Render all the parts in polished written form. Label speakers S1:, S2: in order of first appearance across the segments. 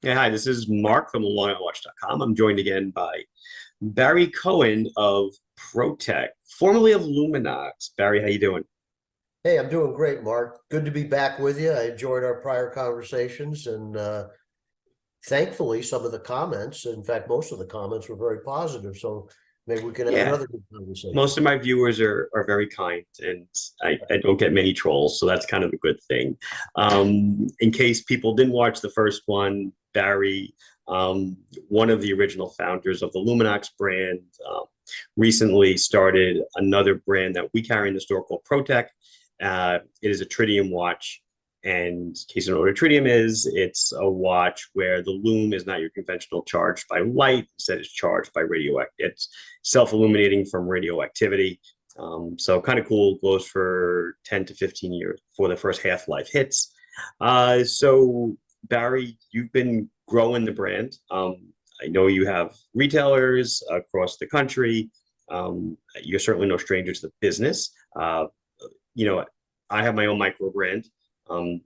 S1: Yeah, hi, this is Mark from LongOutWatch.com. I'm joined again by Barry Cohen of PROTEK, formerly of Luminox. Barry, how you doing?
S2: Hey, I'm doing great, Mark. Good to be back with you. I enjoyed our prior conversations, and thankfully, some of the comments, in fact, most of the comments were very positive. So maybe we can have
S1: Yeah,
S2: another good conversation.
S1: most of my viewers are very kind, and I don't get many trolls, so that's kind of a good thing. In case people didn't watch the first one, Barry, one of the original founders of the Luminox brand, recently started another brand that we carry in the store called PROTEK. It is a tritium watch. And in case you don't know what a tritium is, it's a watch where the lume is not your conventional charge by light, instead it's charged by radioactive. It's self-illuminating from radioactivity. So kind of cool, goes for 10 to 15 years before the first half-life hits. So Barry, you've been growing the brand. I know you have retailers across the country. You're certainly no stranger to the business. You know, I have my own micro brand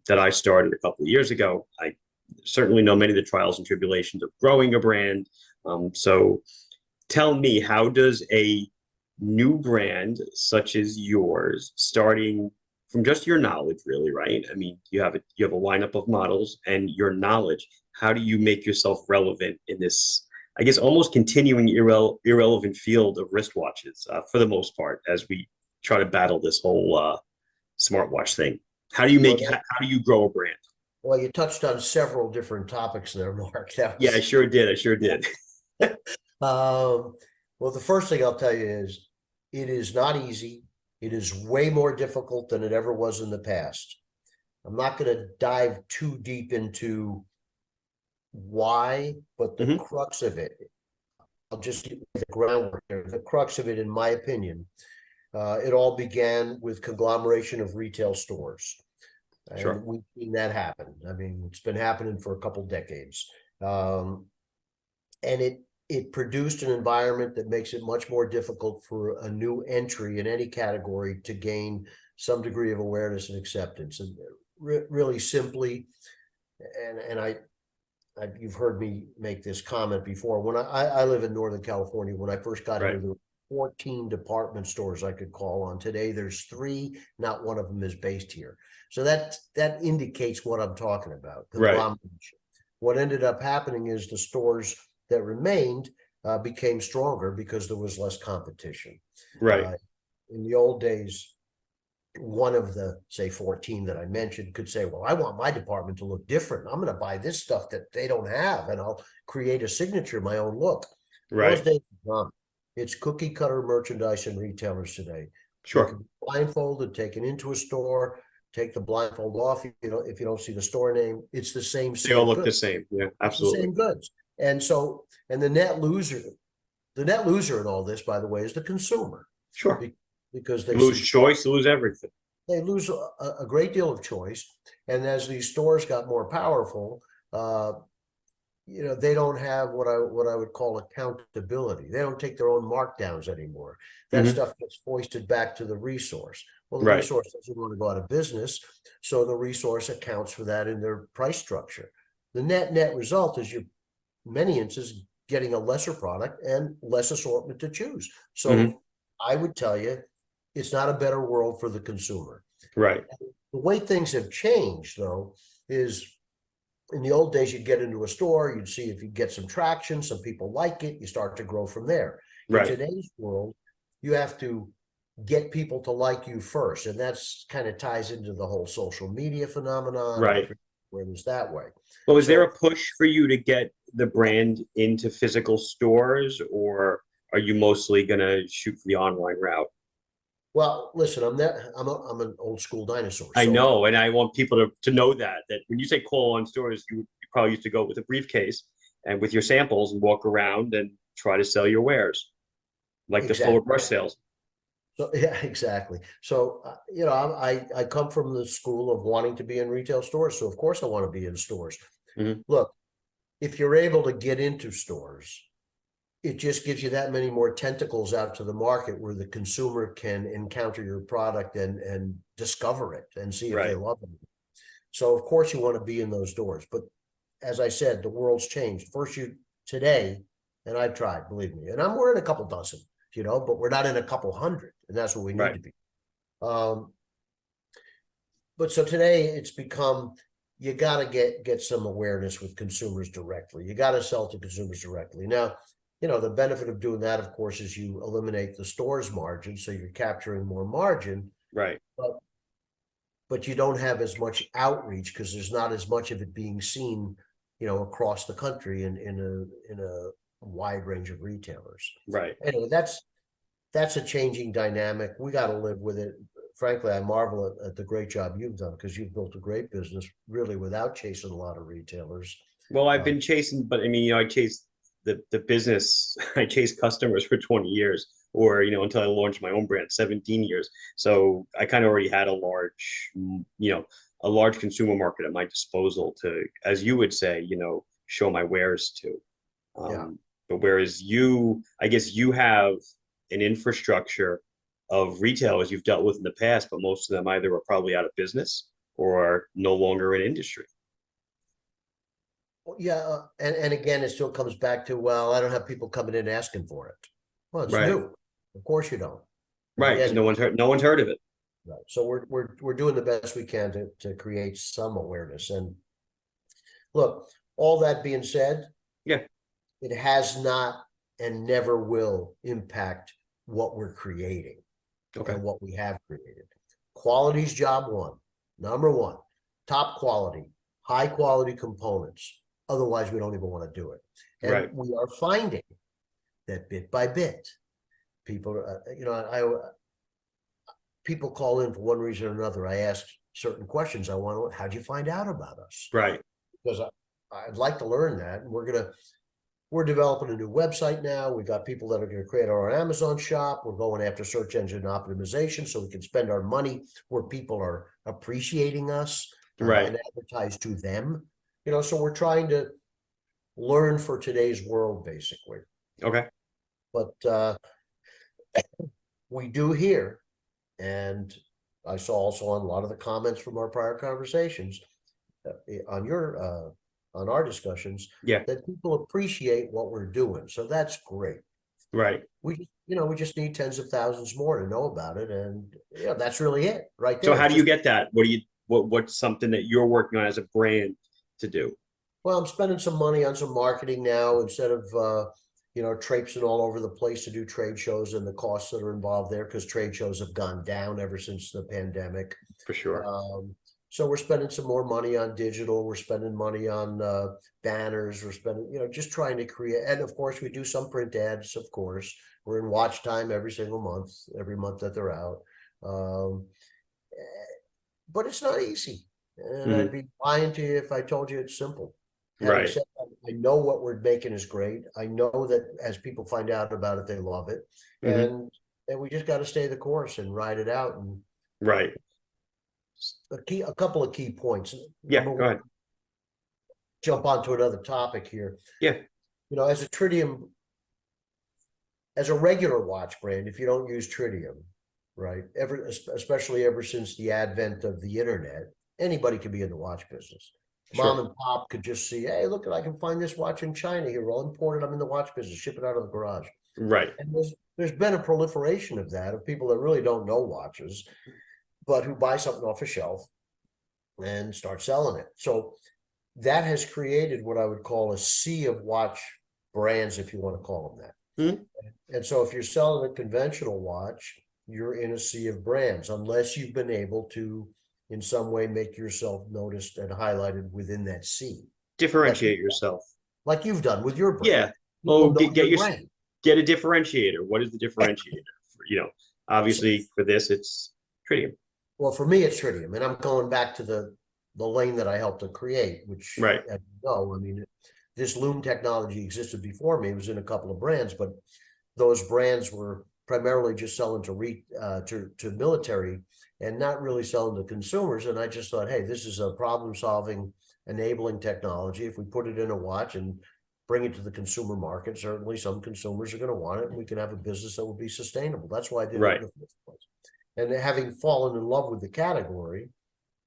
S1: that I started a couple of years ago. I certainly know many of the trials and tribulations of growing a brand. So tell me, how does a new brand such as yours, starting from just your knowledge, really, right? I mean, you have a lineup of models and your knowledge. How do you make yourself relevant in this, I guess, almost continuing irrelevant field of wristwatches for the most part, as we try to battle this whole smartwatch thing? How do you
S2: Well,
S1: make? How do you grow a brand?
S2: well, you touched on several different topics there, Mark. That
S1: Yeah, I
S2: was,
S1: sure did. I sure did.
S2: um, well, the first thing I'll tell you is it is not easy. It is way more difficult than it ever was in the past. I'm not going to dive too deep into why, but the
S1: Hmm.
S2: crux of it, I'll just give you the groundwork there. The crux of it, in my opinion, it all began with conglomeration of retail stores. And
S1: Sure.
S2: we've seen that happen. I mean, it's been happening for a couple decades. Um, and it produced an environment that makes it much more difficult for a new entry in any category to gain some degree of awareness and acceptance. And really simply, and you've heard me make this comment before. When I live in Northern California, when I first got here,
S1: Right.
S2: there were 14 department stores I could call on. Today, there's three. Not one of them is based here. So that indicates what I'm talking about,
S1: Right.
S2: conglomeration. What ended up happening is the stores that remained became stronger because there was less competition.
S1: Right.
S2: Uh, in the old days, one of the, say, 14 that I mentioned could say, well, I want my department to look different. I'm going to buy this stuff that they don't have, and I'll create a signature, my own look. Those
S1: Right.
S2: days are gone. It's cookie cutter merchandise in retailers today. You can
S1: Sure.
S2: be blindfolded, taken into a store, take the blindfold off. If you don't see the store name, it's the same
S1: They
S2: set
S1: all
S2: of
S1: look the
S2: goods.
S1: same. Yeah,
S2: It's the
S1: absolutely.
S2: same goods. And so, and the net loser in all this, by the way, is the consumer,
S1: Sure.
S2: because
S1: You
S2: they
S1: lose
S2: see
S1: choice, you lose everything.
S2: they lose a great deal of choice. And as these stores got more powerful, uh, they don't have what I would call accountability. They don't take their own markdowns anymore. That
S1: Hmm.
S2: stuff gets foisted back to the resource. Well, the
S1: Right.
S2: resource doesn't want to go out of business, so the resource accounts for that in their price structure. The net result is you, many instances, getting a lesser product and less assortment to choose.
S1: Hmm.
S2: So I would tell you, it's not a better world for the consumer.
S1: Right.
S2: The way things have changed, though, is in the old days, you'd get into a store, you'd see if you get some traction, some people like it, you start to grow from there. In
S1: Right.
S2: today's world, you have to get people to like you first. And that's kind of ties into the whole social media phenomenon and
S1: Right.
S2: awareness that way.
S1: Well, is there
S2: So,
S1: a push for you to get the brand into physical stores, or are you mostly gonna shoot for the online route?
S2: well, listen, I'm an old school dinosaur.
S1: I
S2: So
S1: know, and I want people to know that when you say call on stores, you probably used to go with a briefcase and with your samples and walk around and try to sell your wares, like the
S2: exactly.
S1: forward rush sales.
S2: So yeah, exactly. So I come from the school of wanting to be in retail stores. So of course I want to be in stores.
S1: Hmm.
S2: Look, if you're able to get into stores, it just gives you that many more tentacles out to the market where the consumer can encounter your product and discover it and see if they
S1: Right.
S2: love it. So of course you want to be in those doors. But as I said, the world's changed. First, today, and I've tried, believe me, and we're in a couple dozen, but we're not in a couple hundred, and that's what we need
S1: Right.
S2: to be. But so today it's become, you got to get some awareness with consumers directly. You got to sell to consumers directly. Now, the benefit of doing that, of course, is you eliminate the store's margin, so you're capturing more margin.
S1: Right.
S2: But you don't have as much outreach because there's not as much of it being seen, across the country in a wide range of retailers.
S1: Right.
S2: Anyway, that's a changing dynamic. We got to live with it. Frankly, I marvel at the great job you've done, because you've built a great business really without chasing a lot of retailers.
S1: Well, I've been chasing, but I mean, I chased the business. I chased customers for 20 years, or until I launched my own brand, 17 years. So I kind of already had a large consumer market at my disposal to, as you would say, show my wares to.
S2: Yeah.
S1: But whereas I guess you have an infrastructure of retailers you've dealt with in the past, but most of them either are probably out of business or are no longer in industry.
S2: Yeah, and again, it still comes back to, well, I don't have people coming in asking for it. Well, it's
S1: Right.
S2: new. Of course you don't.
S1: Right, because
S2: Again,
S1: no one's heard of it.
S2: right. So we're doing the best we can to create some awareness. And look, all that being said,
S1: Yeah.
S2: it has not and never will impact what we're creating.
S1: Okay.
S2: And what we have created. Quality's job one. Number one, top quality, high quality components. Otherwise, we don't even want to do it. And
S1: Right.
S2: we are finding that bit by bit, people, people call in for one reason or another. I ask certain questions. I want to, how'd you find out about us?
S1: Right.
S2: Because I'd like to learn that. And we're developing a new website now. We've got people that are going to create our Amazon shop. We're going after search engine optimization so we can spend our money where people are appreciating us,
S1: Right.
S2: and advertise to them. So we're trying to learn for today's world, basically.
S1: Okay.
S2: But we do hear, and I saw also on a lot of the comments from our prior conversations on our discussions,
S1: Yeah.
S2: that people appreciate what we're doing. So that's great.
S1: Right.
S2: We just need tens of thousands more to know about it. And that's really it right there.
S1: So how do you get that? What's something that you're working on as a brand to do?
S2: Well, I'm spending some money on some marketing now instead of, traipsing all over the place to do trade shows and the costs that are involved there, because trade shows have gone down ever since the pandemic.
S1: For sure.
S2: So we're spending some more money on digital. We're spending money on banners. We're spending, just trying to create. And of course, we do some print ads, of course. We're in watch time every single month, every month that they're out. But it's not easy. And I'd be lying to you if I told you it's simple.
S1: Right.
S2: Said that, I know what we're making is great. I know that as people find out about it, they love it. And we just got to stay the course and ride it out. And
S1: right.
S2: A couple of key points.
S1: Yeah, go ahead.
S2: Jump onto another topic here.
S1: Yeah.
S2: As a Tritium, as a regular watch brand, if you don't use Tritium, right, especially ever since the advent of the internet, anybody can be in the watch business.
S1: Sure.
S2: Mom and pop could just see, hey, look, I can find this watch in China here. I'll import it. I'm in the watch business, ship it out of the garage.
S1: Right.
S2: And there's been a proliferation of that, of people that really don't know watches, but who buy something off a shelf and start selling it. So that has created what I would call a sea of watch brands, if you want to call them that. And so if you're selling a conventional watch, you're in a sea of brands, unless you've been able to in some way make yourself noticed and highlighted within that sea.
S1: Differentiate yourself.
S2: Like you've done with your brand.
S1: Yeah.
S2: Oh, get
S1: a differentiator. What is the differentiator? Obviously for this, it's Tritium.
S2: Well, for me, it's Tritium, and I'm going back to the lane that I helped to create, which,
S1: right.
S2: As you know, I mean, this loom technology existed before me. It was in a couple of brands, but those brands were primarily just selling to military and not really selling to consumers. And I just thought, hey, this is a problem-solving, enabling technology. If we put it in a watch and bring it to the consumer market, certainly some consumers are going to want it, and we can have a business that will be sustainable. That's why I did it in the first place. And having fallen in love with the category,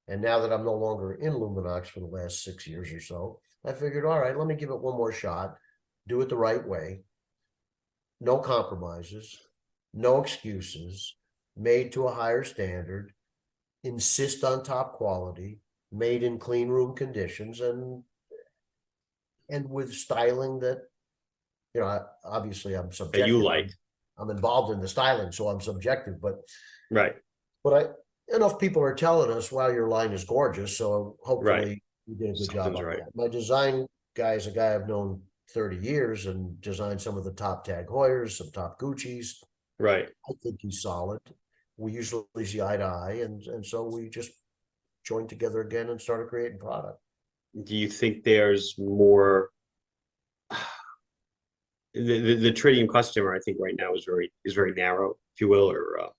S2: and now that I'm no longer in Luminox for the last 6 years or so, I figured, all right, let me give it one more shot, do it the right way. No compromises, no excuses, made to a higher standard, insist on top quality, made in clean room conditions, and with styling that, obviously I'm
S1: That
S2: subjective.
S1: you like.
S2: I'm involved in the styling, so I'm subjective, but
S1: Right.
S2: enough people are telling us, wow, your line is gorgeous. So hopefully we did a good job
S1: Something's
S2: on
S1: right.
S2: that. My design guy is a guy I've known 30 years and designed some of the top Tag Heuers, some top Gucci's.
S1: Right.
S2: I think he's solid. We usually see eye to eye, and so we just joined together again and started creating product.
S1: Do you think there's more? The Tritium customer, I think, right now is very narrow, if you will, or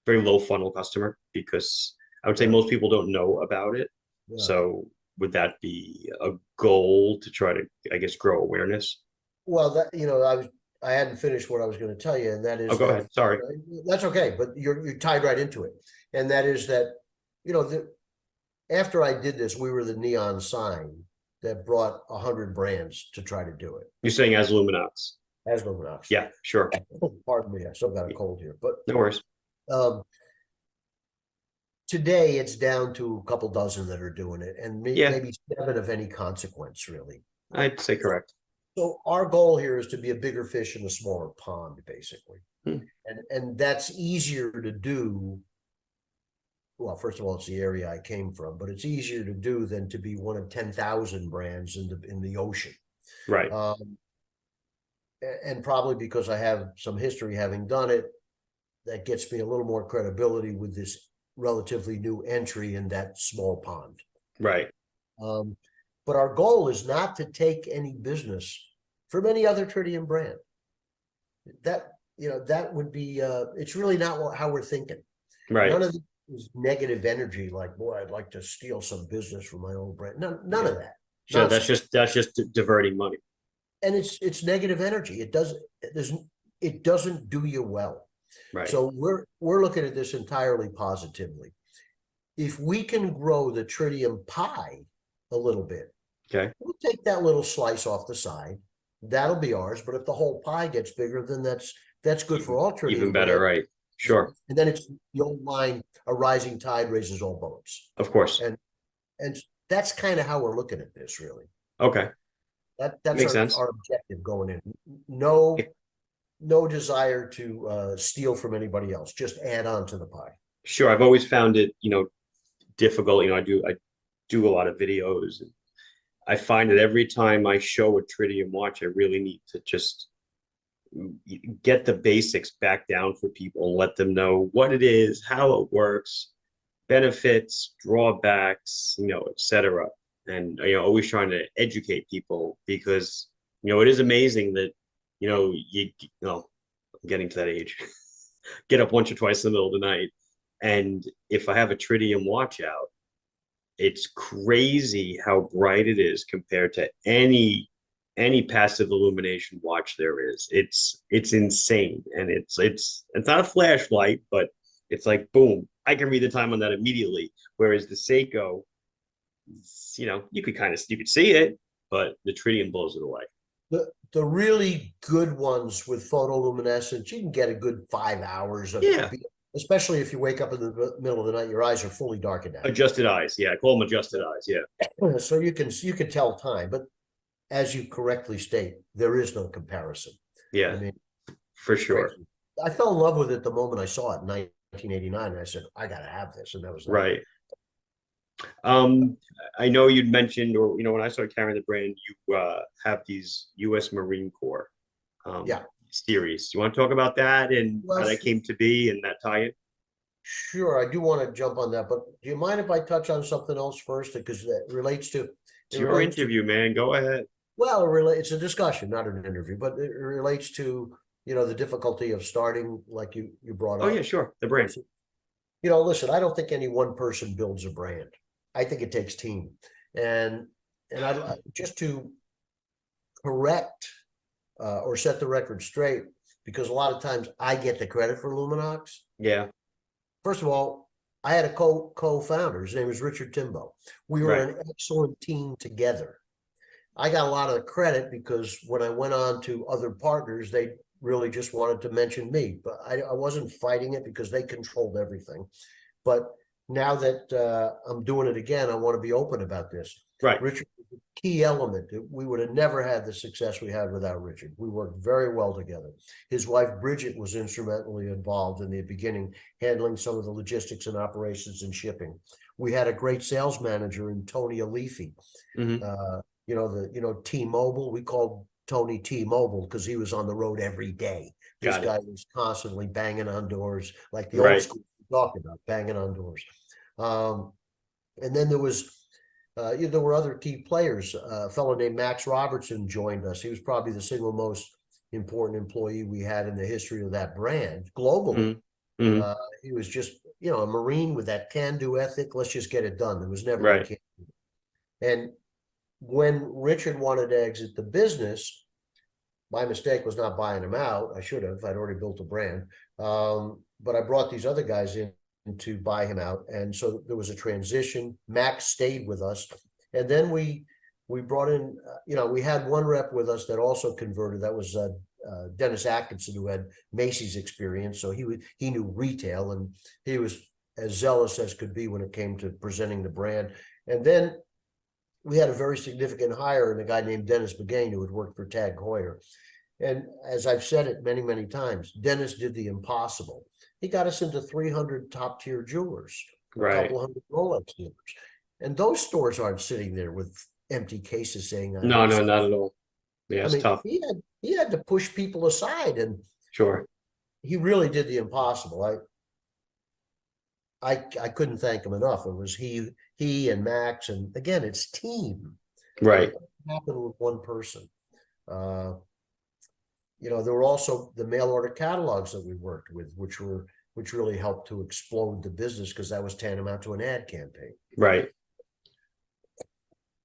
S1: very low funnel customer, because I would say
S2: Yeah.
S1: most people don't know about it.
S2: Yeah.
S1: So would that be a goal to try to, I guess, grow awareness?
S2: Well, that I hadn't finished what I was going to tell you, and that
S1: Oh,
S2: is
S1: go
S2: that
S1: ahead. Sorry.
S2: that's okay, but you're tied right into it, and that is that after I did this, we were the neon sign that brought 100 brands to try to do it.
S1: You're saying as Luminox.
S2: As Luminox.
S1: Yeah, sure.
S2: Pardon me, I still got a cold here, but
S1: No worries.
S2: today it's down to a couple dozen that are doing it, and
S1: Yeah.
S2: maybe 7 of any consequence, really.
S1: I'd say correct.
S2: So our goal here is to be a bigger fish in a smaller pond, basically. And that's easier to do. Well, first of all, it's the area I came from, but it's easier to do than to be one of 10,000 brands in the ocean.
S1: Right.
S2: And probably because I have some history having done it, that gets me a little more credibility with this relatively new entry in that small pond.
S1: Right.
S2: But our goal is not to take any business from any other Tritium brand. That would be, it's really not how we're thinking.
S1: Right.
S2: None of this is negative energy, like, boy, I'd like to steal some business from my old brand. None of that.
S1: So that's just diverting money.
S2: And it's negative energy. It doesn't do you well.
S1: Right.
S2: So we're looking at this entirely positively. If we can grow the Tritium pie a little bit,
S1: okay,
S2: we'll take that little slice off the side. That'll be ours. But if the whole pie gets bigger, then that's good for all Tritium.
S1: Even better, right? Sure.
S2: And then it's the old line: a rising tide raises all boats.
S1: Of course.
S2: And that's kind of how we're looking at this, really.
S1: Okay.
S2: That's our objective going in. No desire to steal from anybody else. Just add on to the pie.
S1: Sure. I've always found it, difficult. I do a lot of videos. And I find that every time I show a Tritium watch, I really need to just get the basics back down for people and let them know what it is, how it works, benefits, drawbacks, etc. And always trying to educate people, because it is amazing that I'm getting to that age. Get up once or twice in the middle of the night, and if I have a Tritium watch out, it's crazy how bright it is compared to any passive illumination watch there is. It's insane, and it's not a flashlight, but it's like boom, I can read the time on that immediately. Whereas the Seiko, you could see it, but the Tritium blows it away.
S2: The really good ones with photoluminescence, you can get a good 5 hours of especially if you wake up in the middle of the night, your eyes are fully darkened out.
S1: Adjusted eyes, yeah. I call them adjusted eyes, yeah.
S2: So you can tell time, but as you correctly state, there is no comparison.
S1: Yeah, I mean, for sure.
S2: Crazy. I fell in love with it the moment I saw it in 1989, and I said, I gotta have this, and that was
S1: right. I know you'd mentioned, or when I started carrying the brand, you have these U.S. Marine Corps series. Do you want to talk about that and how that came to be and that tie-in?
S2: Sure, I do want to jump on that, but do you mind if I touch on something else first, because that relates to
S1: it's your interview, man. Go ahead.
S2: Well, it's a discussion, not an interview, but it relates to the difficulty of starting, like you brought up.
S1: Oh yeah, sure. The brand.
S2: Listen, I don't think any one person builds a brand. I think it takes team, and I just to correct or set the record straight, because a lot of times I get the credit for Luminox.
S1: Yeah.
S2: First of all, I had a co-founder. His name was Richard Timbo. We were an excellent team together. I got a lot of credit because when I went on to other partners, they really just wanted to mention me, but I wasn't fighting it because they controlled everything. But now that I'm doing it again, I want to be open about this.
S1: Right.
S2: Richard was a key element. We would have never had the success we had without Richard. We worked very well together. His wife, Bridget, was instrumentally involved in the beginning, handling some of the logistics and operations and shipping. We had a great sales manager in Tony Alifi. T-Mobile, we called Tony T-Mobile because he was on the road every day. This guy was constantly banging on doors, like the old school we talked about, banging on doors. And then there were other key players. A fellow named Max Robertson joined us. He was probably the single most important employee we had in the history of that brand globally. He was just, a Marine with that can-do ethic. Let's just get it done. There was never a can. And when Richard wanted to exit the business, my mistake was not buying him out. I should have. I'd already built a brand. But I brought these other guys in to buy him out. And so there was a transition. Max stayed with us. And then we brought in, we had one rep with us that also converted. That was Dennis Atkinson, who had Macy's experience. So he knew retail, and he was as zealous as could be when it came to presenting the brand. And then we had a very significant hire in a guy named Dennis Begane, who had worked for Tag Heuer. And as I've said it many, many times, Dennis did the impossible. He got us into 300 top tier jewelers, a couple hundred Rolex dealers. And those stores aren't sitting there with empty cases saying,
S1: no, not at all. Yeah, it's tough.
S2: He had to push people aside, and he really did the impossible. I couldn't thank him enough. It was he and Max, and again, it's team.
S1: Right.
S2: It happened with one person. There were also the mail order catalogs that we worked with, which really helped to explode the business because that was tantamount to an ad campaign.
S1: Right.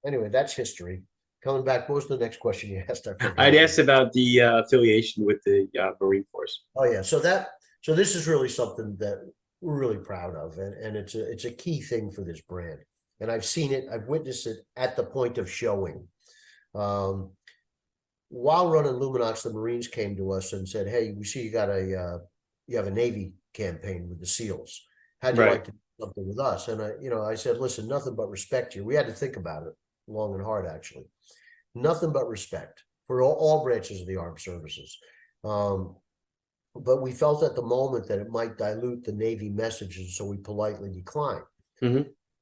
S2: Anyway, that's history. Coming back, what was the next question you asked?
S1: I'd asked about the affiliation with the Marine Force.
S2: Oh yeah, so this is really something that we're really proud of, and it's a key thing for this brand. And I've seen it, I've witnessed it at the point of showing. While running Luminox, the Marines came to us and said, "Hey, we see you got you have a Navy campaign with the SEALs. How'd you like to do something with us?" And I said, "Listen, nothing but respect here." We had to think about it long and hard, actually. Nothing but respect for all branches of the armed services. But we felt at the moment that it might dilute the Navy messages, so we politely declined.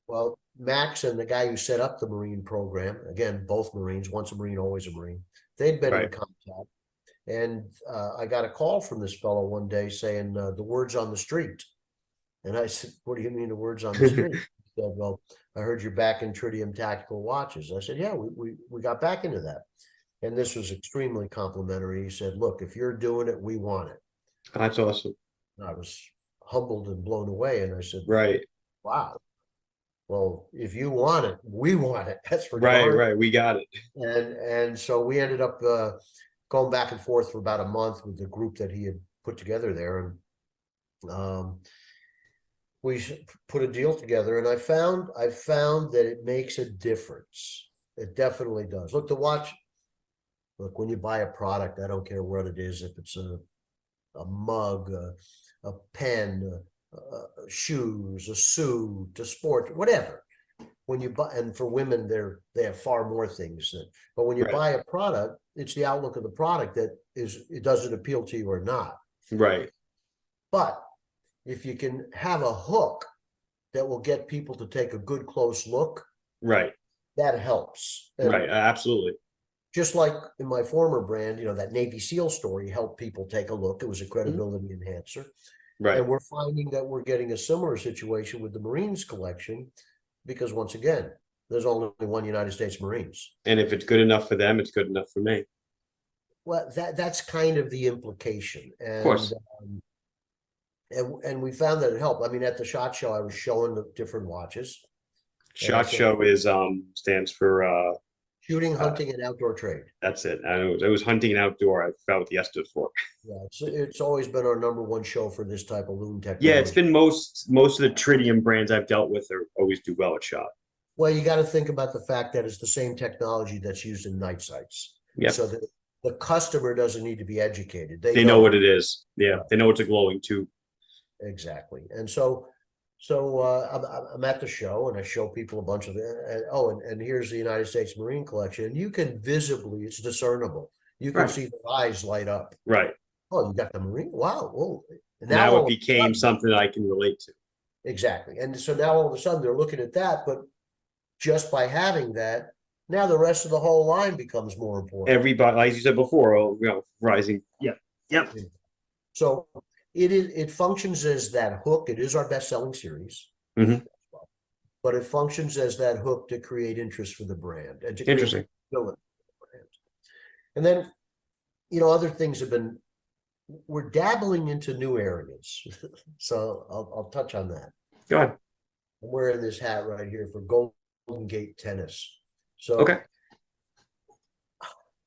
S2: Well, Max and the guy who set up the Marine program, again, both Marines, once a Marine, always a Marine, they'd been in contact. And I got a call from this fellow one day saying, the word's on the street. And I said, "What do you mean the word's on the street?" He said, "Well, I heard you're back in Tritium Tactical Watches." I said, "Yeah, we got back into that." And this was extremely complimentary. He said, "Look, if you're doing it, we want it."
S1: That's awesome.
S2: I was humbled and blown away. And I said, "Wow. Well, if you want it, we want it." That's for
S1: right. We got it.
S2: And so we ended up going back and forth for about a month with the group that he had put together there. And we put a deal together, and I found that it makes a difference. It definitely does. Look, when you buy a product, I don't care what it is, if it's a mug, a pen, shoes, a suit, a sport, whatever. When you buy, and for women, they have far more things. But when you buy a product, it's the outlook of the product that it doesn't appeal to you or not.
S1: Right.
S2: But if you can have a hook that will get people to take a good close look, that helps. And
S1: absolutely.
S2: Just like in my former brand, that Navy SEAL story helped people take a look. It was a credibility enhancer. And we're finding that we're getting a similar situation with the Marines collection, because once again, there's only one United States Marines.
S1: And if it's good enough for them, it's good enough for me.
S2: Well, that's kind of the implication. And,
S1: of course.
S2: And we found that it helped. I mean, at the SHOT Show, I was showing the different watches.
S1: SHOT Show stands for
S2: Shooting, Hunting, and Outdoor Trade.
S1: That's it. It was hunting and outdoor. I forgot what the S stood for.
S2: Yeah, it's always been our #1 show for this type of loom technology.
S1: Yeah, it's been most of the Tritium brands I've dealt with always do well at SHOT.
S2: Well, you got to think about the fact that it's the same technology that's used in night sights.
S1: Yep.
S2: So that the customer doesn't need to be educated.
S1: They know what it is. Yeah. They know it's a glowing tube.
S2: Exactly. And so I'm at the show and I show people a bunch of it. And here's the United States Marine Collection. And you can visibly, it's discernible. You can
S1: Right.
S2: see their eyes light up.
S1: Right.
S2: Oh, you got the Marine? Wow. Whoa. And
S1: Now
S2: all
S1: it
S2: of a
S1: became
S2: sudden-
S1: something that I can relate to.
S2: Exactly. And so now all of a sudden they're looking at that, but just by having that, now the rest of the whole line becomes more important.
S1: Everybody, like you said before, rising. Yeah. Yep.
S2: So it functions as that hook. It is our best-selling series.
S1: Mhm.
S2: But it functions as that hook to create interest for the brand and to create
S1: Interesting.
S2: visibility for the brand. And then, other things have been, we're dabbling into new areas. So I'll touch on that.
S1: Go ahead.
S2: I'm wearing this hat right here for Golden Gate Tennis. So
S1: Okay.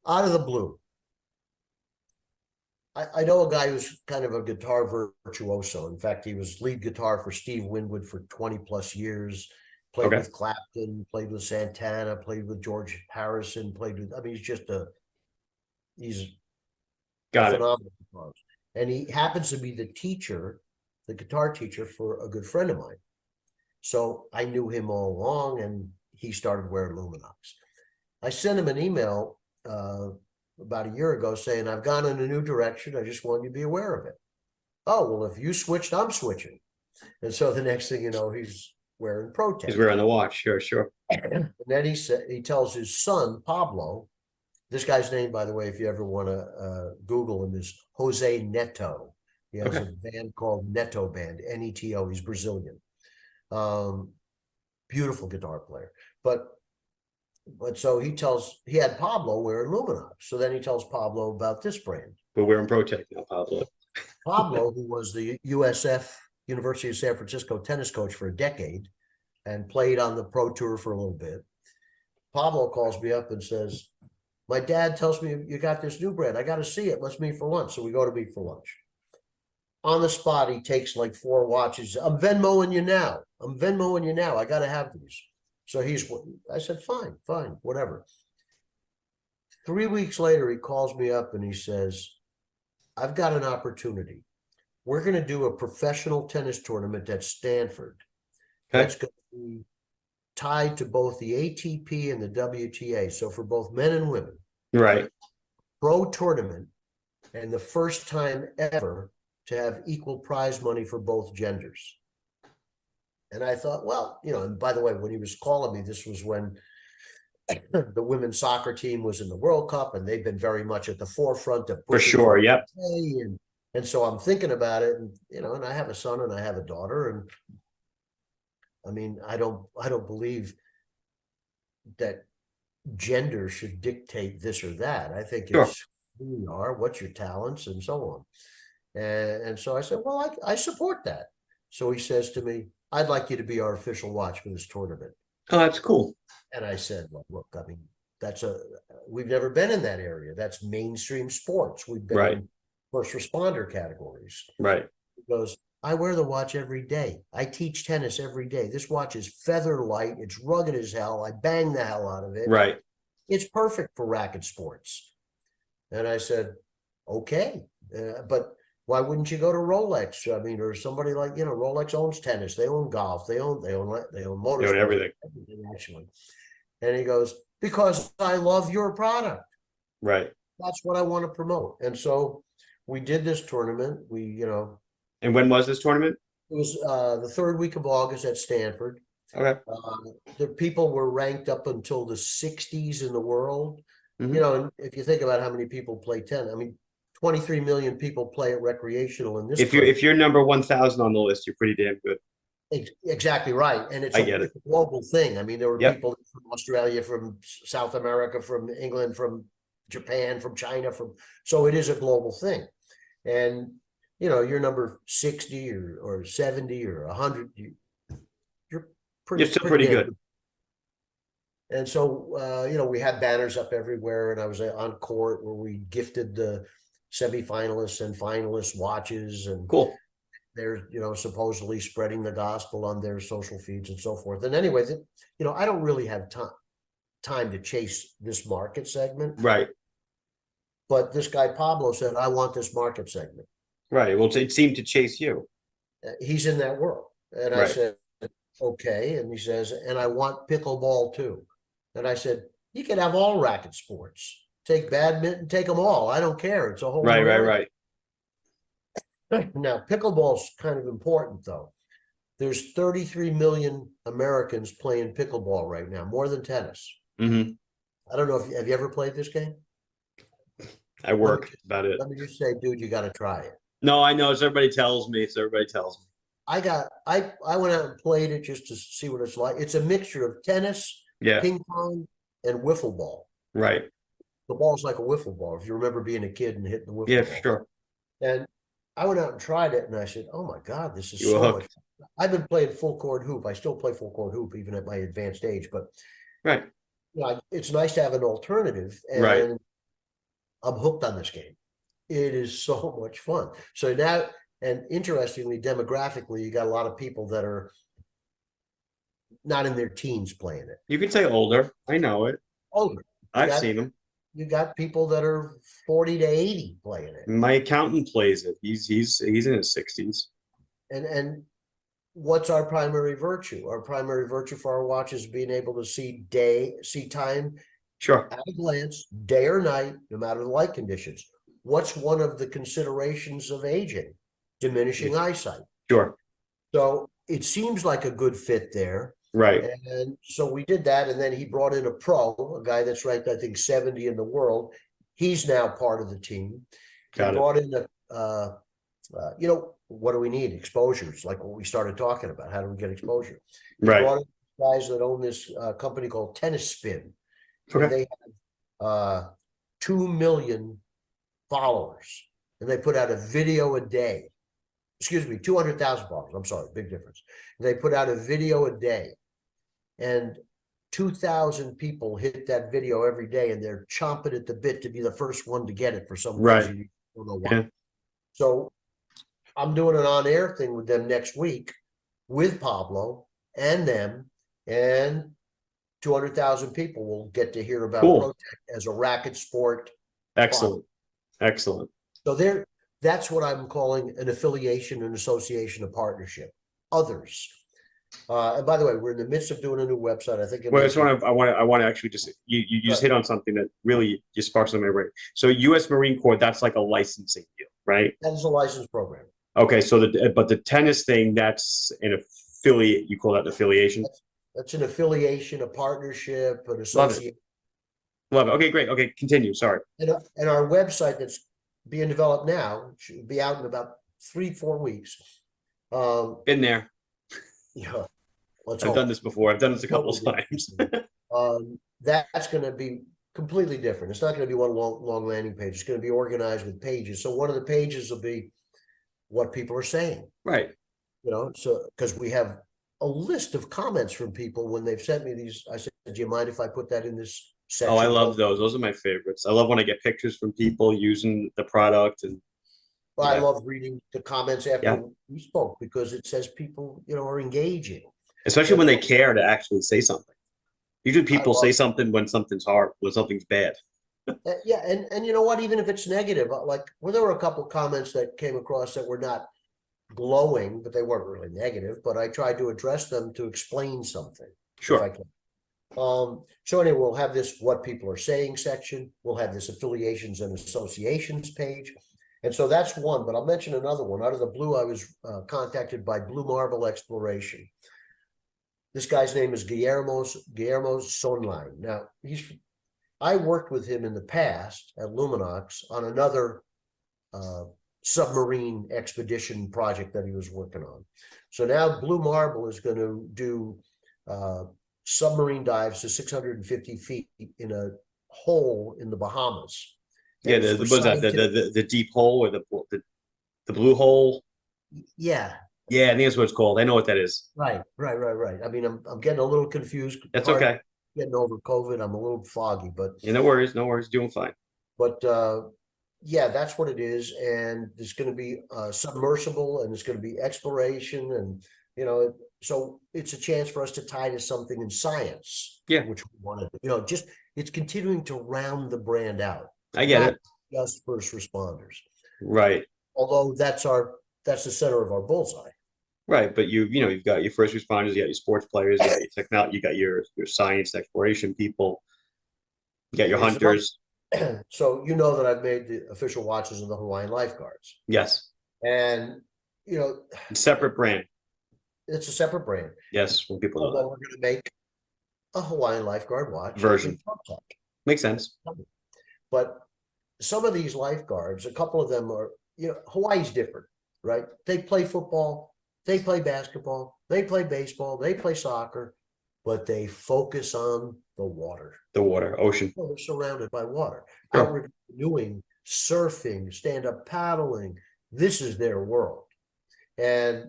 S2: out of the blue, I know a guy who's kind of a guitar virtuoso. In fact, he was lead guitar for Steve Winwood for 20 plus years, played
S1: Okay.
S2: with Clapton, played with Santana, played with George Harrison, he's
S1: Got it.
S2: phenomenal guitarist. And he happens to be the guitar teacher for a good friend of mine. So I knew him all along and he started wearing Luminox. I sent him an email about a year ago saying, I've gone in a new direction. I just want you to be aware of it. Oh, well, if you switched, I'm switching. And so the next thing you know, he's wearing PROTEK.
S1: He's wearing the watch. Sure.
S2: And then he tells his son, Pablo, this guy's name, by the way, if you ever want to Google him, is Jose Neto. He has a band called Neto Band, Neto. He's Brazilian. Beautiful guitar player. But so he had Pablo wearing Luminox. So then he tells Pablo about this brand.
S1: But we're in PROTEK now, Pablo.
S2: Pablo, who was the USF, University of San Francisco tennis coach for a decade and played on the pro tour for a little bit. Pablo calls me up and says, my dad tells me you got this new brand. I got to see it. Let's meet for lunch. So we go to meet for lunch. On the spot, he takes like 4 watches. I'm Venmoing you now. I got to have these. So I said, fine, whatever. 3 weeks later, he calls me up and he says, I've got an opportunity. We're going to do a professional tennis tournament at Stanford. That's going to be tied to both the ATP and the WTA. So for both men and women.
S1: Right.
S2: Pro tournament, and the first time ever to have equal prize money for both genders. And I thought, well, and by the way, when he was calling me, this was when the women's soccer team was in the World Cup, and they've been very much at the forefront of
S1: For sure. Yep.
S2: And so I'm thinking about it, and and I have a son and I have a daughter, and I mean, I don't believe that gender should dictate this or that. I think it's who you are, what's your talents, and so on. And so I said, well, I support that. So he says to me, I'd like you to be our official watch for this tournament.
S1: Oh, that's cool.
S2: And I said, well, look, I mean, we've never been in that area. That's mainstream sports. We've been in first responder categories.
S1: Right.
S2: He goes, I wear the watch every day. I teach tennis every day. This watch is feather light. It's rugged as hell. I bang the hell out of it.
S1: Right.
S2: It's perfect for racket sports. And I said, okay, but why wouldn't you go to Rolex? I mean, or somebody like, Rolex owns tennis. They own golf. They own motorsports.
S1: They own everything.
S2: Actually. And he goes, because I love your product.
S1: Right.
S2: That's what I want to promote. And so we did this tournament.
S1: And when was this tournament?
S2: It was the 3rd week of August at Stanford.
S1: Okay.
S2: The people were ranked up until the 60s in the world.
S1: Mhm.
S2: And if you think about how many people play tennis, I mean, 23 million people play it recreational in this.
S1: If you're number 1,000 on the list, you're pretty damn good.
S2: Exactly right. And it's a global thing. I mean, there were people from Australia, from South America, from England, from Japan, from China, so it is a global thing. And you're number 60 or 70 or 100, you're
S1: pretty good.
S2: And so we had banners up everywhere, and I was on court where we gifted the semifinalists and finalists watches. And
S1: cool.
S2: they're, supposedly spreading the gospel on their social feeds and so forth. And anyway, I don't really have time to chase this market segment.
S1: Right.
S2: But this guy Pablo said, I want this market segment.
S1: Right. Well, it seemed to chase you.
S2: He's in that world. And I
S1: Right.
S2: said, okay. And he says, and I want pickleball too. And I said, you can have all racket sports. Take badminton, take them all. I don't care. It's a whole
S1: Right,
S2: new
S1: right,
S2: area.
S1: right.
S2: Now, pickleball's kind of important though. There's 33 million Americans playing pickleball right now, more than tennis.
S1: Mm-hmm.
S2: I don't know if have you ever played this game?
S1: I work about it.
S2: Let me just say, dude, you got to try it.
S1: No, I know. So everybody tells me.
S2: I went out and played it just to see what it's like. It's a mixture of tennis,
S1: Yeah.
S2: ping pong, and wiffle ball.
S1: Right.
S2: The ball's like a wiffle ball. If you remember being a kid and hitting the wiffle
S1: Yeah,
S2: ball.
S1: for sure.
S2: And I went out and tried it, and I said, "Oh my God, this is
S1: You were
S2: so
S1: hooked.
S2: much fun." I've been playing full court hoop. I still play full court hoop even at my advanced age, but
S1: Right.
S2: it's nice to have an alternative. And
S1: Right.
S2: I'm hooked on this game. It is so much fun. So now, and interestingly, demographically, you got a lot of people that are not in their teens playing it.
S1: You could say older. I know it.
S2: Older.
S1: I've seen them.
S2: You got people that are 40 to 80 playing it.
S1: My accountant plays it. He's in his 60s.
S2: And what's our primary virtue? Our primary virtue for our watch is being able to see time
S1: Sure.
S2: at a glance, day or night, no matter the light conditions. What's one of the considerations of aging? Diminishing eyesight.
S1: Sure.
S2: So it seems like a good fit there.
S1: Right.
S2: And so we did that. And then he brought in a pro, a guy that's ranked, I think, 70 in the world. He's now part of the team.
S1: Got it.
S2: Brought in what do we need? Exposures, like what we started talking about. How do we get exposure?
S1: Right.
S2: Brought in guys that own this company called Tennis Spin.
S1: Okay.
S2: And they have 2 million followers. And they put out a video a day. Excuse me, 200,000 followers. I'm sorry, big difference. They put out a video a day. And 2,000 people hit that video every day, and they're chomping at the bit to be the first one to get it for some reason. You don't know why.
S1: Yeah.
S2: So I'm doing an on-air thing with them next week with Pablo and them, and 200,000 people will get to hear about PROTEK as a racket sport.
S1: Excellent. Excellent.
S2: So that's what I'm calling an affiliation, an association, a partnership. Others. And by the way, we're in the midst of doing a new website. I think.
S1: I want to actually just you just hit on something that really just sparks on my brain. So, U.S. Marine Corps, that's like a licensing deal, right?
S2: That is a license program.
S1: Okay, so but the tennis thing, that's an affiliate. You call that an affiliation?
S2: That's an affiliation, a partnership, an association.
S1: Love it. Okay, great. Okay, continue. Sorry.
S2: And our website that's being developed now should be out in about 3-4 weeks.
S1: Been there.
S2: Yeah,
S1: I've done this before. I've done this a couple of times.
S2: That's going to be completely different. It's not going to be one long landing page. It's going to be organized with pages. So one of the pages will be what people are saying.
S1: Right.
S2: So because we have a list of comments from people when they've sent me these. I said, do you mind if I put that in this section?
S1: Oh, I love those. Those are my favorites. I love when I get pictures from people using the product. And
S2: well, I love reading the comments after we spoke, because it says people, are engaging.
S1: Especially when they care to actually say something. Usually people say something when something's hard, when something's bad.
S2: Yeah, and you know what? Even if it's negative, there were a couple comments that came across that were not glowing, but they weren't really negative. But I tried to address them to explain something.
S1: Sure.
S2: If I can. So anyway, we'll have this what people are saying section. We'll have this affiliations and associations page. And so that's one, but I'll mention another one. Out of the blue, I was contacted by Blue Marble Exploration. This guy's name is Guillermo Sonline. Now, I worked with him in the past at Luminox on another submarine expedition project that he was working on. So now Blue Marble is going to do submarine dives to 650 feet in a hole in the Bahamas.
S1: Yeah, the deep hole or the blue hole.
S2: Yeah.
S1: Yeah, I think that's what it's called. I know what that is.
S2: Right. I mean, I'm getting a little confused.
S1: That's okay.
S2: Getting over COVID, I'm a little foggy, but
S1: no worries, doing fine.
S2: But yeah, that's what it is. And there's going to be submersible, and it's going to be exploration, and so it's a chance for us to tie to something in science,
S1: Yeah,
S2: which we wanted. Just it's continuing to round the brand out,
S1: I get
S2: not
S1: it.
S2: just first responders.
S1: Right.
S2: Although that's the center of our bullseye.
S1: Right, but you've got your first responders, you got your sports players, you got your technology, you got your science exploration people, you got your
S2: Okay, so
S1: hunters.
S2: so you know that I've made the official watches of the Hawaiian Lifeguards,
S1: Yes,
S2: and you know
S1: separate brand.
S2: it's a separate brand.
S1: Yes, when people know
S2: Although we're going to make a Hawaiian Lifeguard
S1: that
S2: watch in
S1: version
S2: ProTek.
S1: makes sense.
S2: But some of these lifeguards, a couple of them are, Hawaii's different, right? They play football, they play basketball, they play baseball, they play soccer, but they focus on the water.
S1: The water, ocean.
S2: Well, they're surrounded by water.
S1: Sure.
S2: Outward canoeing, surfing, stand-up paddling. This is their world. And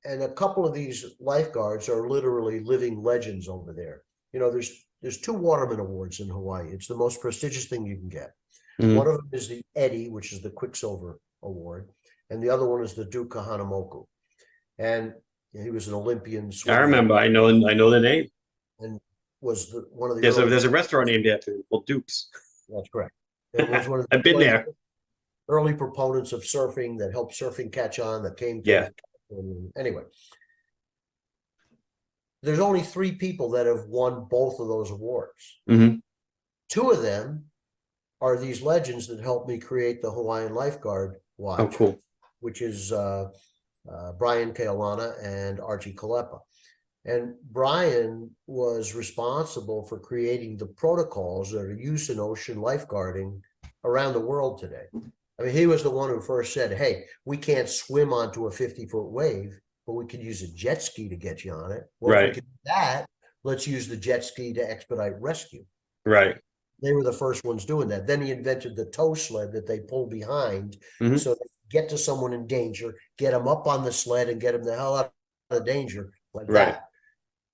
S2: a couple of these lifeguards are literally living legends over there. There's two Waterman Awards in Hawaii. It's the most prestigious thing you can get.
S1: Mhm.
S2: One of them is the Eddie, which is the Quicksilver Award, and the other one is the Duke Kahanamoku. And he was an Olympian
S1: I
S2: swimmer
S1: remember. I know the name.
S2: and was one of the
S1: There's a
S2: early.
S1: there's a restaurant named after him called Duke's.
S2: That's correct. It was one of
S1: I've been there.
S2: early proponents of surfing that helped surfing catch on, that came to
S1: Yeah.
S2: Anyway, there's only 3 people that have won both of those awards.
S1: Hmm.
S2: 2 of them are these legends that helped me create the Hawaiian Lifeguard
S1: Oh,
S2: watch,
S1: cool.
S2: which is Brian Keolana and Archie Kalepa. And Brian was responsible for creating the protocols that are used in ocean lifeguarding around the world today. I mean, he was the one who first said, hey, we can't swim onto a 50-foot wave, but we could use a jet ski to get you on it. Well, if we
S1: Right.
S2: could do that, let's use the jet ski to expedite rescue.
S1: Right.
S2: They were the first ones doing that. Then he invented the tow sled that they pull behind,
S1: Mhm.
S2: so they get to someone in danger, get them up on the sled and get them the hell out of danger like
S1: Right.
S2: that.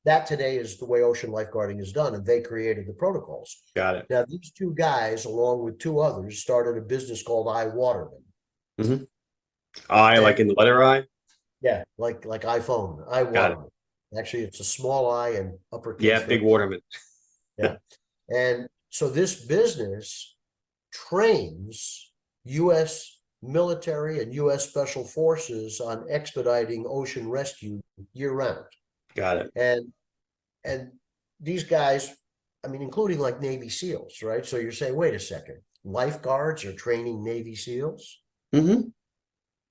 S2: That today is the way ocean lifeguarding is done, and they created the protocols.
S1: Got it.
S2: Now, these 2 guys, along with 2 others, started a business called iWaterman.
S1: Hmm. I like in the letter I.
S2: Yeah, like iPhone,
S1: Got it.
S2: iWaterman. Actually, it's a small I and uppercase.
S1: Yeah, big waterman.
S2: Yeah. And so this business trains U.S. military and U.S. special forces on expediting ocean rescue year round.
S1: Got it.
S2: And these guys, I mean, including like Navy SEALs, right? So you're saying, wait a second, lifeguards are training Navy SEALs?
S1: Hmm.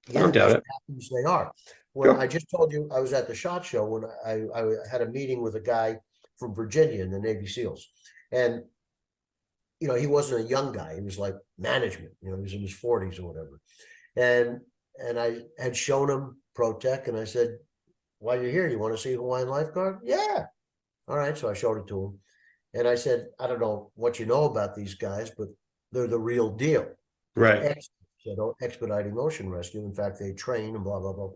S1: I
S2: Yeah,
S1: don't doubt
S2: as
S1: it.
S2: happens they are. When
S1: Sure.
S2: I just told you I was at the SHOT Show when I had a meeting with a guy from Virginia in the Navy SEALs. And he wasn't a young guy. He was like management, he was in his 40s or whatever. And I had shown him ProTek, and I said, while you're here, you want to see Hawaiian Lifeguard? Yeah. All right. So I showed it to him. And I said, I don't know what you know about these guys, but they're the real deal. They're
S1: Right.
S2: experts at expediting ocean rescue. In fact, they train and blah, blah, blah.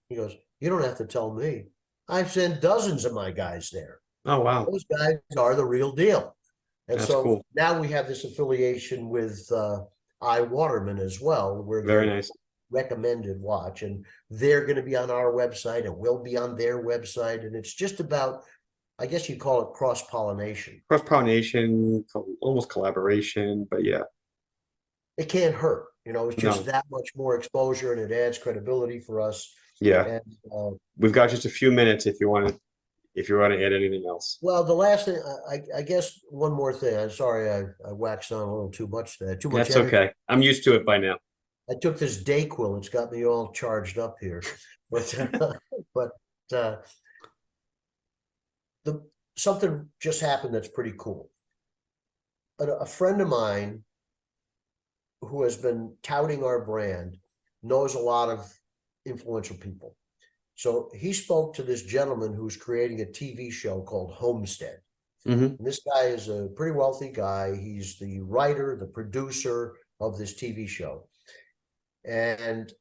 S2: He goes, you don't have to tell me. I've sent dozens of my guys there.
S1: Oh, wow.
S2: Those guys are the real deal. And
S1: That's
S2: so
S1: cool.
S2: now we have this affiliation with iWaterman as well, where
S1: Very
S2: they're
S1: nice.
S2: recommended watch, and they're going to be on our website and we'll be on their website. And it's just about, I guess you call it cross-pollination.
S1: Cross-pollination, almost collaboration, but yeah.
S2: It can't hurt. It's just
S1: No.
S2: that much more exposure, and it adds credibility for us.
S1: Yeah.
S2: And
S1: We've got just a few minutes if you want to add anything else.
S2: well, the last thing, I guess one more thing. I'm sorry I waxed on a little too much there. Too much
S1: That's
S2: energy.
S1: okay. I'm used to it by now.
S2: I took this Dayquil. It's got me all charged up here. But but something just happened that's pretty cool. A friend of mine who has been touting our brand knows a lot of influential people. So he spoke to this gentleman who's creating a TV show called Homestead.
S1: Hmm.
S2: And this guy is a pretty wealthy guy. He's the writer, the producer of this TV show. And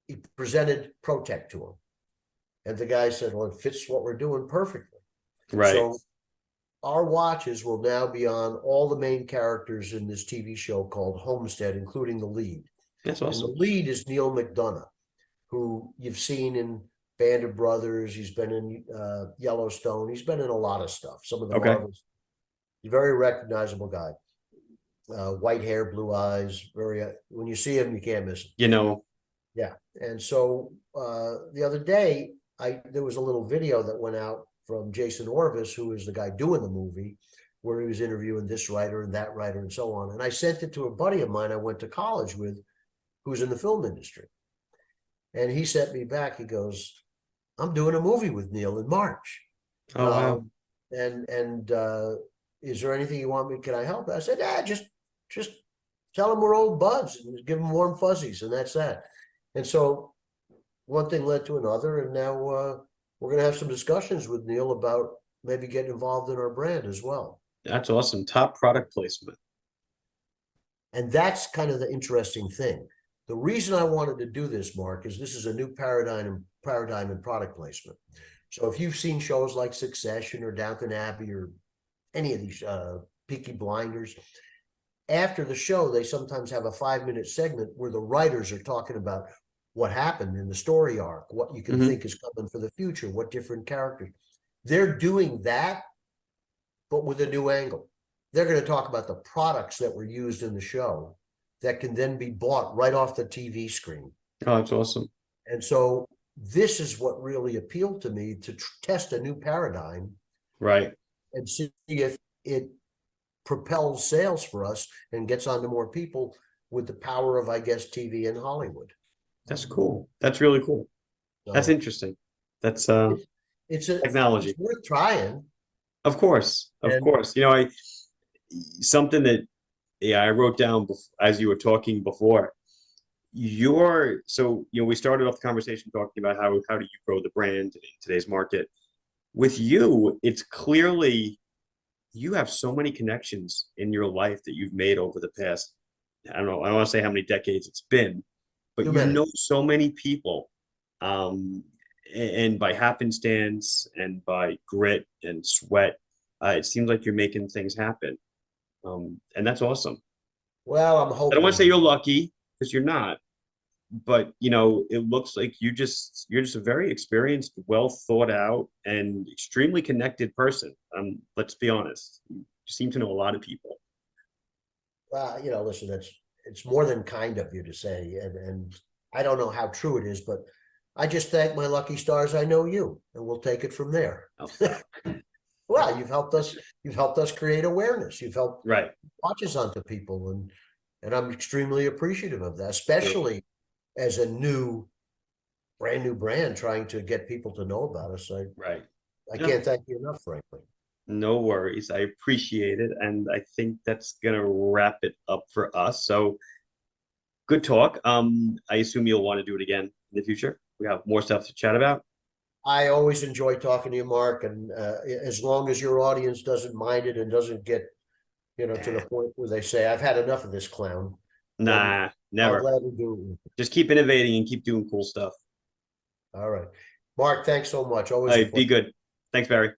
S2: he presented ProTek to him. And the guy said, well, it fits what we're doing perfectly.
S1: Right.
S2: So our watches will now be on all the main characters in this TV show called Homestead, including the lead.
S1: That's
S2: And the
S1: awesome.
S2: lead is Neil McDonough, who you've seen in Band of Brothers. He's been in Yellowstone. He's been in a lot of stuff. Some of the
S1: Okay.
S2: Marvels. He's a very recognizable guy. White hair, blue eyes. Very. When you see him, you can't miss him.
S1: You know,
S2: Yeah. And so the other day, there was a little video that went out from Jason Orvis, who is the guy doing the movie, where he was interviewing this writer and that writer and so on. And I sent it to a buddy of mine I went to college with, who's in the film industry. And he sent me back. He goes, "I'm doing a movie with Neil in March.
S1: oh wow,
S2: And is there anything you want me? Can I help?" I said, "Yeah, just tell him we're old buds and give him warm fuzzies, and that's that." And so one thing led to another, and now we're going to have some discussions with Neil about maybe getting involved in our brand as well.
S1: that's awesome. Top product placement.
S2: And that's kind of the interesting thing. The reason I wanted to do this, Mark, is this is a new paradigm in product placement. So if you've seen shows like Succession or Downton Abbey or any of these Peaky Blinders, after the show, they sometimes have a 5-minute segment where the writers are talking about what happened in the story arc, what you can think is coming for the future, what different characters. They're doing that, but with a new angle. They're going to talk about the products that were used in the show that can then be bought right off the TV screen.
S1: Oh, that's awesome.
S2: And so this is what really appealed to me, to test a new paradigm,
S1: Right.
S2: and see if it propels sales for us and gets onto more people with the power of, I guess, TV and Hollywood.
S1: That's cool. That's really cool. That's
S2: So
S1: interesting. That's
S2: it's
S1: technology.
S2: worth trying.
S1: Of course. Of
S2: And
S1: course. You know, something that I wrote down as you were talking before. So we started off the conversation talking about how do you grow the brand in today's market. With you, it's clearly you have so many connections in your life that you've made over the past, I don't know, I don't want to say how many decades it's been, but
S2: too
S1: you
S2: many.
S1: know so many people. And by happenstance and by grit and sweat, it seems like you're making things happen. And that's awesome.
S2: Well, I'm
S1: I don't want to say
S2: hoping.
S1: you're lucky because you're not, but it looks like you're just a very experienced, well thought out, and extremely connected person. Let's be honest. You seem to know a lot of people.
S2: Listen, it's more than kind of you to say, and I don't know how true it is, but I just thank my lucky stars I know you, and we'll take it from there.
S1: Oh,
S2: Well, you've helped us create awareness. You've helped
S1: right.
S2: watches onto people, and I'm extremely appreciative of that, especially as a brand new brand trying to get people to know about us.
S1: Right.
S2: I
S1: No,
S2: can't thank you enough, frankly.
S1: no worries. I appreciate it. And I think that's gonna wrap it up for us. So good talk. I assume you'll want to do it again in the future. We have more stuff to chat about.
S2: I always enjoy talking to you, Mark, and as long as your audience doesn't mind it and doesn't get, to the point where they say, "I've had enough of this clown," then
S1: Nah,
S2: I'll
S1: never.
S2: gladly do it with you.
S1: Just keep innovating and keep doing cool stuff.
S2: All right. Mark, thanks so much.
S1: All
S2: Always a
S1: right, be
S2: pleasure.
S1: good. Thanks, Barry.